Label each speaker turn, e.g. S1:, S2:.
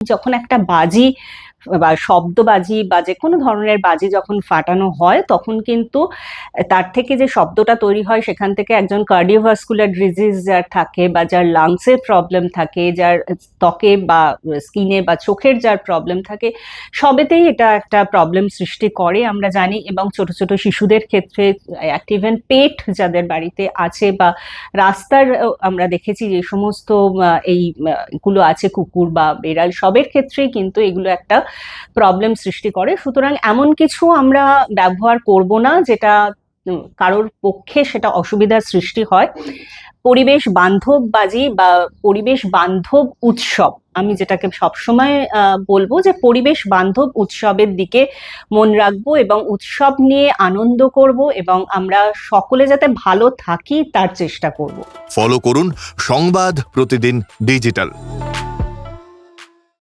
S1: যখন একটা বাজি বা শব্দবাজি বা যে কোনো ধরনের বাজি যখন ফাটানো হয় তখন কিন্তু তার থেকে যে শব্দটা তৈরি হয় সেখান থেকে একজন কার্ডিওভাস্কুলার ডিজিজ যার থাকে বা যার লাংসের প্রবলেম থাকে, যার ত্বকে বা স্কিনে বা চোখের যার প্রবলেম থাকে, সবেতেই এটা একটা প্রবলেম সৃষ্টি করে আমরা জানি। এবং ছোট ছোট শিশুদের ক্ষেত্রে, ইভেন পেট যাদের বাড়িতে আছে বা রাস্তার আমরা দেখেছি যে সমস্ত গুলো আছে, কুকুর বা বেড়াল, সবের ক্ষেত্রেই কিন্তু এগুলো একটা প্রবলেম সৃষ্টি করে। সুতরাং এমন কিছু আমরা ব্যবহার করব না যেটা কারোর পক্ষে সেটা অসুবিধার সৃষ্টি হয়। পরিবেশ বান্ধব বাজি বা পরিবেশ বান্ধব উৎসব, আমি যেটাকে সবসময় বলবো যে পরিবেশ বান্ধব উৎসবের দিকে মন রাখবো এবং উৎসব নিয়ে আনন্দ করব এবং আমরা সকলে যাতে ভালো থাকি তার চেষ্টা করব।
S2: ফলো করুন সংবাদ প্রতিদিন ডিজিটাল।